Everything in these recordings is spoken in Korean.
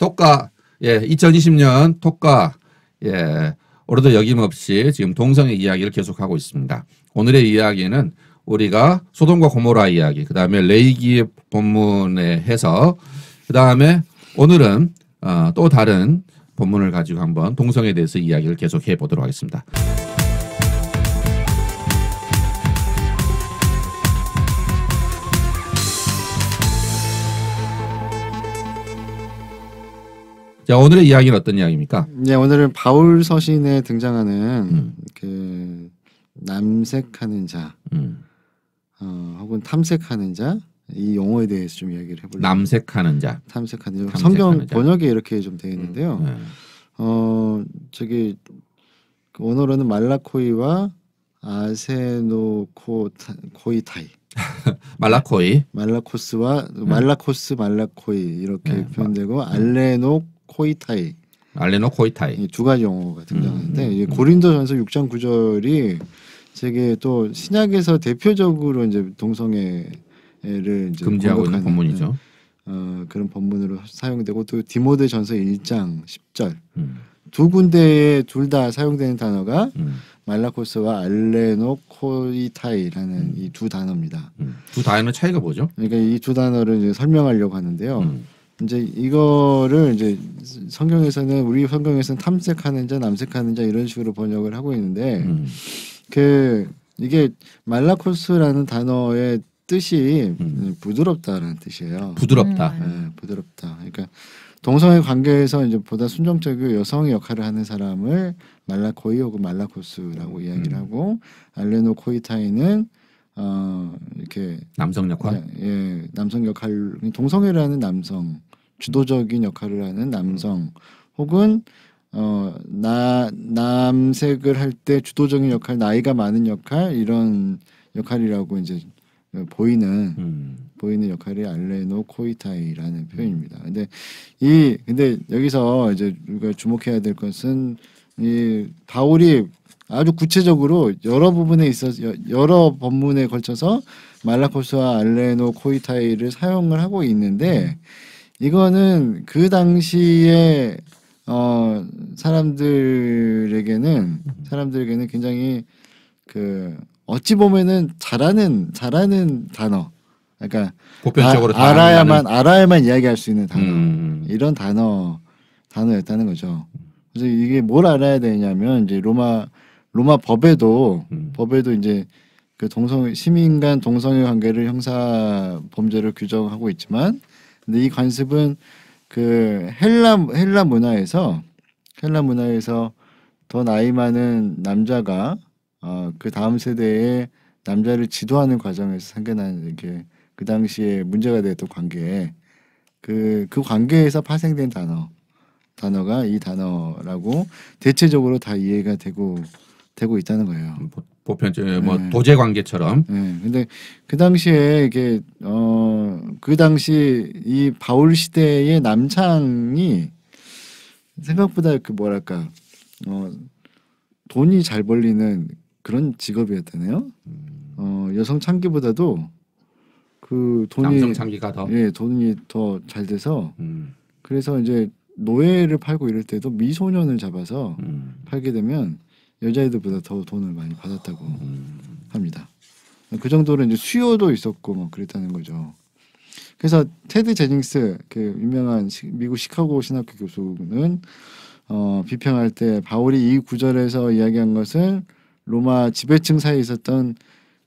토가 2020년 토가 오늘도 여김없이 지금 동성애 이야기를 계속하고 있습니다. 오늘의 이야기는 우리가 소돔과 고모라 이야기, 그 다음에 레위기 본문에 해서, 그 다음에 오늘은 또 다른 본문을 가지고 한번 동성애에 대해서 이야기를 계속해 보도록 하겠습니다. 자, 오늘의 이야기는 어떤 이야기입니까? 네, 오늘은 바울 서신에 등장하는 그 남색하는 자, 혹은 탐색하는 자, 이 용어에 대해서 좀 이야기를 해볼게요. 남색하는 자, 탐색하는 자. 성경 번역에 이렇게 좀 되어 있는데요. 저기 그 원어로는 말라코이와 아세노코이타이. 말라코스와 말라코이 이렇게 표현되고 알레노코이타이 두 가지 용어가 등장하는데 고린도전서 6장 9절이 되게 또 신약에서 대표적으로 이제 동성애를 이제 금지하고 있는 본문이죠. 그런 본문으로 사용되고 또 디모데전서 1장 10절 두 군데에 둘 다 사용되는 단어가 말라코스와 알레노코이타이라는 이 두 단어입니다. 두 단어의 차이가 뭐죠? 그러니까 이 두 단어를 이제 설명하려고 하는데요. 이제 이거를 이제 우리 성경에서는 탐색하는 자, 남색하는 자 이런 식으로 번역을 하고 있는데 이게 말라코스라는 단어의 뜻이 부드럽다라는 뜻이에요. 부드럽다. 네, 부드럽다. 그러니까 동성애 관계에서 이제 보다 순종적이고 여성의 역할을 하는 사람을 말라코이 혹은 말라코스라고 이야기를 하고 알레노코이타이는 이렇게 남성 역할, 남성 역할, 동성애라는 남성, 주도적인 역할을 하는 남성 혹은 남색을 할 때 주도적인 역할, 나이가 많은 역할 이런 역할이라고 이제 보이는 역할이 알레노코이타이라는 표현입니다. 근데 여기서 이제 우리가 주목해야 될 것은 이 바울이 아주 구체적으로 여러 부분에 있어서 여러 본문에 걸쳐서 말라코스와 알레노코이타이를 사용을 하고 있는데 이거는 그 당시에 사람들에게는 굉장히 그 어찌 보면은 잘하는 단어, 그러니까 보편적으로 알아야만 이야기할 수 있는 단어, 이런 단어였다는 거죠. 그래서 이게 뭘 알아야 되냐면 이제 로마 법에도 이제 그 시민 간 동성애 관계를 형사 범죄로 규정하고 있지만, 근데 이 관습은 그 헬라 문화에서 더 나이 많은 남자가 그 다음 세대의 남자를 지도하는 과정에서 생겨난 이렇게 그 당시에 문제가 됐던 관계에 그 관계에서 파생된 단어가 이 단어라고 대체적으로 다 이해가 되고 있다는 거예요. 보편적인 도제 관계처럼. 근데 그 당시에 이게 그 당시 이 바울 시대의 남창이 생각보다 그 뭐랄까 돈이 잘 벌리는 그런 직업이었다네요. 여성 창기보다도 그 남성 창기가 더 돈이 더 잘 돼서 그래서 이제 노예를 팔고 이럴 때도 미소년을 잡아서 팔게 되면 여자애들보다 더 돈을 많이 받았다고 합니다. 그 정도로 이제 수요도 있었고 뭐 그랬다는 거죠. 그래서 테드 제닝스 그 유명한 미국 시카고 신학교 교수는 비평할 때 바울이 이 구절에서 이야기한 것은 로마 지배층 사이에 있었던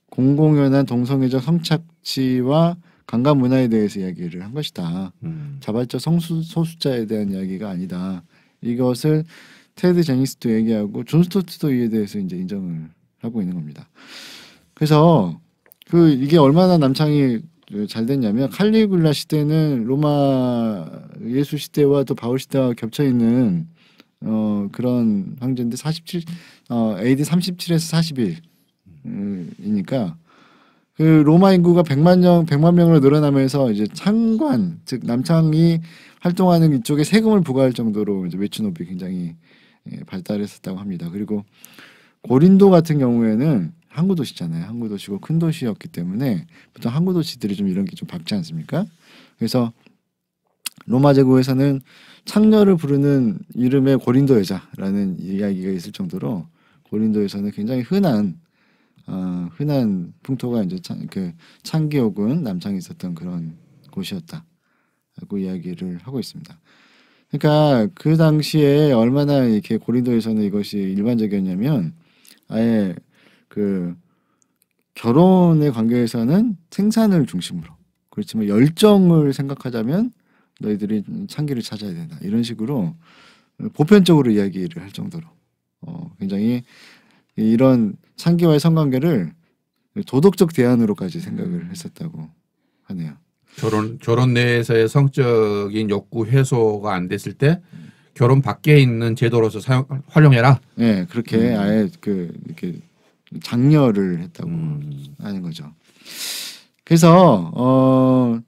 공공연한 동성애적 성착취와 강간 문화에 대해서 이야기를 한 것이다. 자발적 성소수자에 대한 이야기가 아니다. 이것을 테드 제니스도 얘기하고 존 스토트도 이에 대해서 이제 인정을 하고 있는 겁니다. 그래서 이게 얼마나 남창이 잘 됐냐면 칼리굴라 시대는 로마 예수 시대와 또 바울 시대와 겹쳐 있는 그런 황제인데 AD 37에서 41이니까 그 로마 인구가 100만 명으로 늘어나면서 이제 창관 즉 남창이 활동하는 이쪽에 세금을 부과할 정도로 이제 매춘업이 굉장히 발달했었다고 합니다. 그리고 고린도 같은 경우에는 항구 도시잖아요. 항구 도시고 큰 도시였기 때문에 보통 항구 도시들이 좀 이런 게 좀 박지 않습니까? 그래서 로마 제국에서는 창녀를 부르는 이름의 고린도 여자라는 이야기가 있을 정도로 고린도에서는 굉장히 흔한 풍토가 이제 창기 혹은 남창이 있었던 그런 곳이었다고 이야기를 하고 있습니다. 그러니까 그 당시에 얼마나 이렇게 고린도에서는 이것이 일반적이었냐면 아예 그 결혼의 관계에서는 생산을 중심으로 그렇지만 열정을 생각하자면 너희들이 창기를 찾아야 된다 이런 식으로 보편적으로 이야기를 할 정도로 굉장히 이런 창기와의 성관계를 도덕적 대안으로까지 생각을 했었다고 하네요. 결혼 내에서의 성적인 욕구 해소가 안 됐을 때 결혼 밖에 있는 제도로서 활용해라. 네, 그렇게 아예 이렇게 장려를 했다고 하는 거죠. 그래서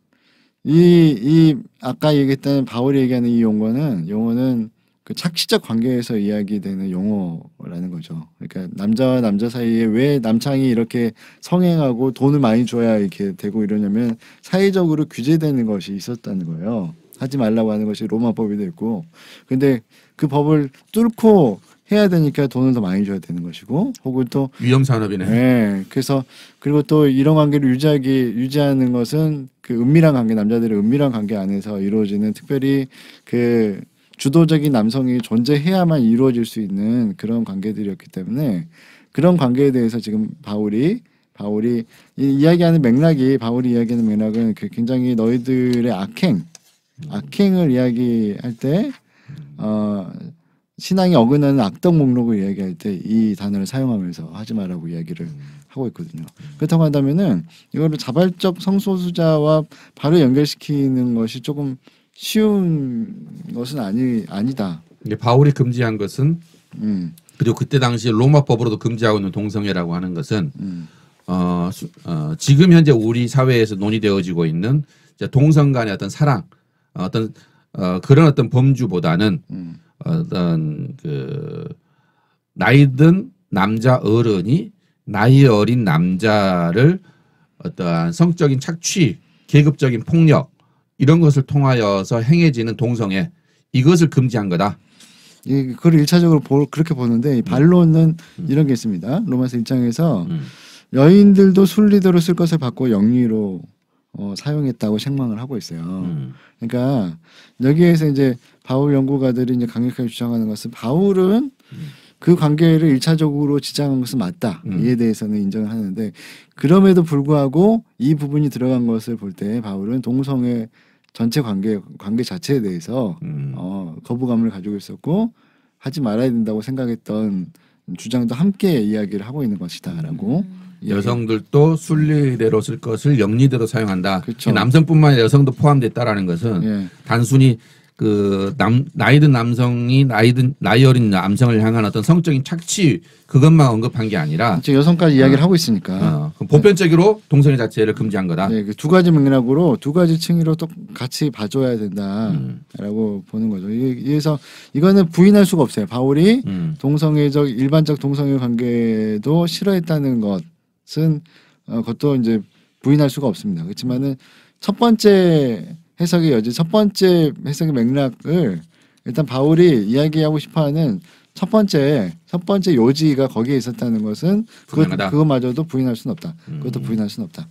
이 아까 얘기했던 바울이 얘기하는 이 용어는 그 착시적 관계에서 이야기되는 용어라는 거죠. 그러니까 남자와 남자 사이에 왜 남창이 이렇게 성행하고 돈을 많이 줘야 이렇게 되고 이러냐면 사회적으로 규제되는 것이 있었다는 거예요. 하지 말라고 하는 것이 로마법이 됐고, 근데 그 법을 뚫고 해야 되니까 돈을 더 많이 줘야 되는 것이고, 혹은 또 위험 산업이네. 네, 그래서 그리고 또 이런 관계를 유지하는 것은 그 은밀한 관계, 남자들의 은밀한 관계 안에서 이루어지는 특별히 그 주도적인 남성이 존재해야만 이루어질 수 있는 그런 관계들이었기 때문에 그런 관계에 대해서 지금 바울이 이야기하는 맥락이 굉장히 너희들의 악행을 이야기할 때 신앙이 어긋나는 악덕 목록을 이야기할 때 이 단어를 사용하면서 하지 말라고 이야기를 하고 있거든요. 그렇다고 한다면은 이거를 자발적 성소수자와 바로 연결시키는 것이 조금 쉬운 것은 아니다. 이게 바울이 금지한 것은 그리고 그때 당시 로마법으로도 금지하고 있는 동성애라고 하는 것은 지금 현재 우리 사회에서 논의되어지고 있는 동성 간의 어떤 사랑, 그런 어떤 범주보다는 어떤 그 나이든 남자 어른이 나이 어린 남자를 어떠한 성적인 착취, 계급적인 폭력 이런 것을 통하여서 행해지는 동성애 이것을 금지한 거다. 그걸 일차적으로 그렇게 보는데 반론은 이런 게 있습니다. 로마서 1장에서 여인들도 순리대로 쓸 것을 받고 영리로 사용했다고 책망을 하고 있어요. 그러니까 여기에서 이제 바울 연구가들이 이제 강력하게 주장하는 것은 바울은 그 관계를 일차적으로 지장한 것은 맞다. 이에 대해서는 인정을 하는데 그럼에도 불구하고 이 부분이 들어간 것을 볼 때 바울은 동성애 전체 관계 자체에 대해서 거부감을 가지고 있었고 하지 말아야 된다고 생각했던 주장도 함께 이야기를 하고 있는 것이다라고. 여성들도 순리대로 쓸 것을 영리대로 사용한다. 그렇죠. 남성뿐만 아니라 여성도 포함됐다라는 것은 단순히 그 나이든 남성이 나이 어린 남성을 향한 어떤 성적인 착취 그것만 언급한 게 아니라 여성까지 이야기를 하고 있으니까 보편적으로 동성애 자체를 금지한 거다. 네, 그 두 가지 맥락으로 두 가지 층위로 또 같이 봐줘야 된다라고 보는 거죠. 그래서 이거는 부인할 수가 없어요. 바울이 일반적 동성애 관계도 싫어했다는 것은 그것도 이제 부인할 수가 없습니다. 그렇지만은 첫 번째 해석의 맥락을 일단 바울이 이야기하고 싶어하는 첫 번째 요지가 거기에 있었다는 것은 그것마저도 부인할 수는 없다. 그것도 부인할 수는 없다.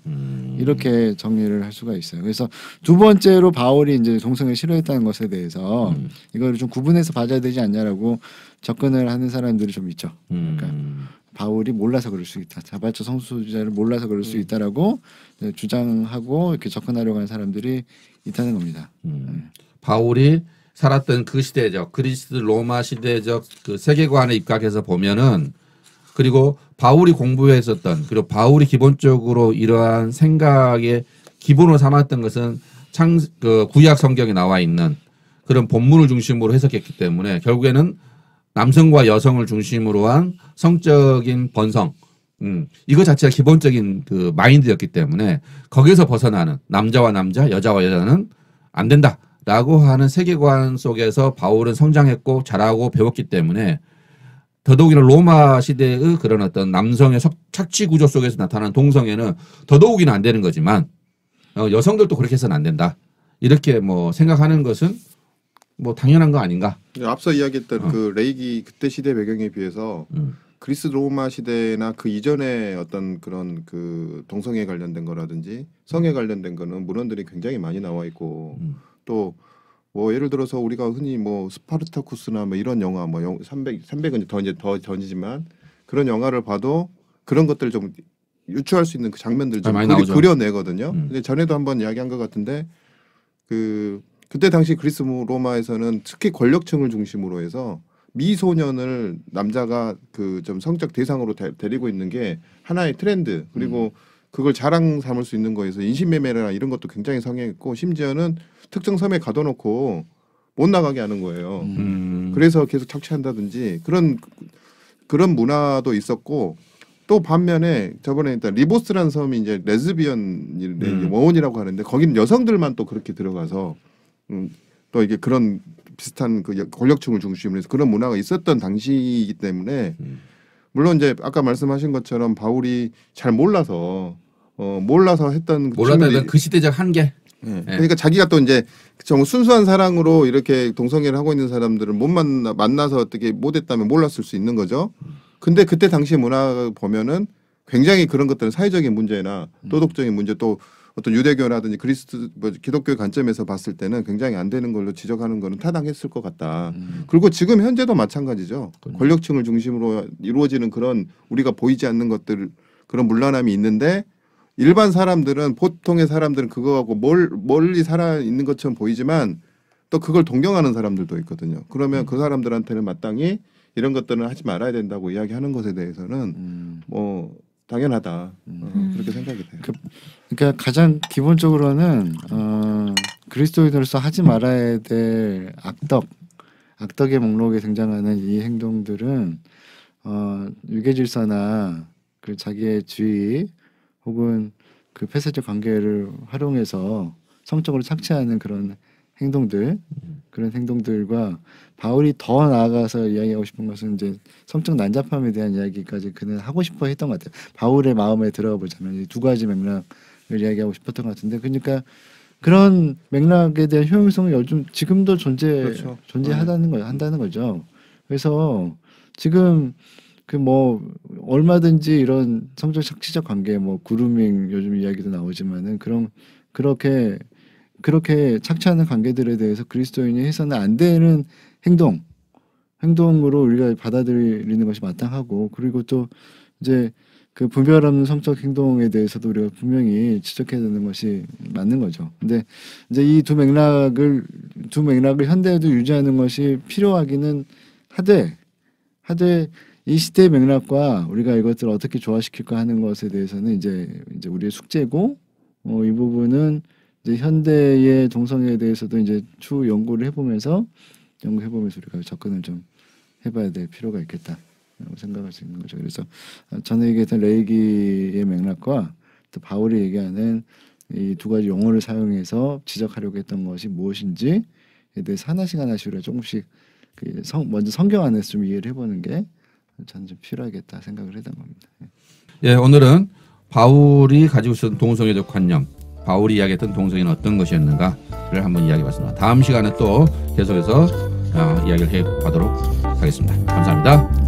이렇게 정리를 할 수가 있어요. 그래서 두 번째로 바울이 이제 동성애 싫어했다는 것에 대해서 이걸 좀 구분해서 봐줘야 되지 않냐라고 접근을 하는 사람들이 좀 있죠. 그러니까 바울이 몰라서 그럴 수 있다. 자발적 성소수자를 몰라서 그럴 수 있다라고 주장하고 이렇게 접근하려고 하는 사람들이 있다는 겁니다. 바울이 살았던 그 시대적 그리스 로마 시대적 그 세계관에 입각해서 보면은 그리고 바울이 공부했었던 그리고 바울이 기본적으로 이러한 생각의 기본으로 삼았던 것은 그 구약 성경에 나와 있는 그런 본문을 중심으로 해석했기 때문에 결국에는 남성과 여성을 중심으로 한 성적인 번성 이거 자체가 기본적인 그 마인드였기 때문에 거기서 벗어나는 남자와 남자, 여자와 여자는 안 된다라고 하는 세계관 속에서 바울은 성장했고 자라고 배웠기 때문에 더더욱이나 로마 시대의 그런 어떤 남성의 착취 구조 속에서 나타나는 동성애는 더더욱이나 안 되는 거지만 여성들도 그렇게 해서는 안 된다. 이렇게 뭐 생각하는 것은 뭐 당연한 거 아닌가? 앞서 이야기했던 그 레이기 그때 시대 배경에 비해서 그리스 로마 시대나 그 이전에 어떤 그런 그 동성애 관련된 거라든지 성에 관련된 거는 문헌들이 굉장히 많이 나와 있고 또 뭐 예를 들어서 우리가 흔히 뭐 스파르타쿠스나 뭐 이런 영화 뭐 300은 더 전이지만 그런 영화를 봐도 그런 것들을 좀 유추할 수 있는 그 장면들 좀 그려내거든요. 근데 전에도 한번 이야기한 것 같은데 그때 당시 그리스 로마에서는 특히 권력층을 중심으로 해서 미소년을 남자가 그 좀 성적 대상으로 데리고 있는 게 하나의 트렌드 그리고 그걸 자랑 삼을 수 있는 거에서 인신매매나 이런 것도 굉장히 성행했고 심지어는 특정 섬에 가둬놓고 못 나가게 하는 거예요. 그래서 계속 착취한다든지 그런 문화도 있었고 또 반면에 저번에 일단 리보스라는 섬이 이제 레즈비언 원혼이라고 하는데 거기는 여성들만 또 그렇게 들어가서 또 이게 그런 비슷한 그 권력층을 중심으로 해서 그런 문화가 있었던 당시이기 때문에 물론 이제 아까 말씀하신 것처럼 바울이 잘 몰라서 했던 몰랐다 그 시대적 한계. 네. 그러니까 자기가 또 이제 정말 순수한 사랑으로 이렇게 동성애를 하고 있는 사람들을 못 만나서 어떻게 못했다면 몰랐을 수 있는 거죠. 근데 그때 당시 문화 보면은 굉장히 그런 것들은 사회적인 문제나 도덕적인 문제 또 어떤 유대교라든지 기독교 관점에서 봤을 때는 굉장히 안 되는 걸로 지적하는 거는 타당했을 것 같다. 그리고 지금 현재도 마찬가지죠. 권력층을 중심으로 이루어지는 그런 우리가 보이지 않는 것들 그런 문란함이 있는데 일반 사람들은 보통의 사람들은 그거하고 멀리 살아 있는 것처럼 보이지만 또 그걸 동경하는 사람들도 있거든요. 그러면 그 사람들한테는 마땅히 이런 것들은 하지 말아야 된다고 이야기하는 것에 대해서는 뭐 당연하다 그렇게 생각이 돼요. 그러니까 가장 기본적으로는 그리스도인으로서 하지 말아야 될 악덕의 목록에 등장하는 이 행동들은 유계질서나 그 자기의 주의 혹은 그 폐쇄적 관계를 활용해서 성적으로 착취하는 그런 행동들과 바울이 더 나아가서 이야기하고 싶은 것은 이제 성적 난잡함에 대한 이야기까지 그는 하고 싶어 했던 것 같아요. 바울의 마음에 들어가 보자면 이 두 가지 맥락을 이야기하고 싶었던 것 같은데 그러니까 그런 맥락에 대한 효용성이 요즘 지금도 한다는 거죠. 그래서 지금 그 뭐 얼마든지 이런 성적 착취적 관계 뭐 그루밍 요즘 이야기도 나오지만은 그렇게 착취하는 관계들에 대해서 그리스도인이 해서는 안 되는 행동으로 우리가 받아들이는 것이 마땅하고 그리고 또 이제 그 분별 없는 성적 행동에 대해서도 우리가 분명히 지적해야 되는 것이 맞는 거죠. 근데 이제 이 두 맥락을 현대에도 유지하는 것이 필요하기는 하되 이 시대의 맥락과 우리가 이것들을 어떻게 조화시킬까 하는 것에 대해서는 이제 우리의 숙제고 이 부분은 이제 현대의 동성애에 대해서도 이제 추후 연구를 해보면서 우리가 접근을 좀 해봐야 될 필요가 있겠다라고 생각할 수 있는 거죠. 그래서 전에 얘기했던 레이기의 맥락과 또 바울이 얘기하는 이 두 가지 용어를 사용해서 지적하려고 했던 것이 무엇인지에 대해서 하나씩 우리가 조금씩 먼저 성경 안에서 좀 이해를 해보는 게 저는 좀 필요하겠다 생각을 했던 겁니다. 예, 오늘은 바울이 가지고 있었던 동성애적 관념, 바울이 이야기했던 동성애는 어떤 것이었는가를 한번 이야기해봤습니다. 다음 시간에 또 계속해서 이야기를 해보도록 하겠습니다. 감사합니다.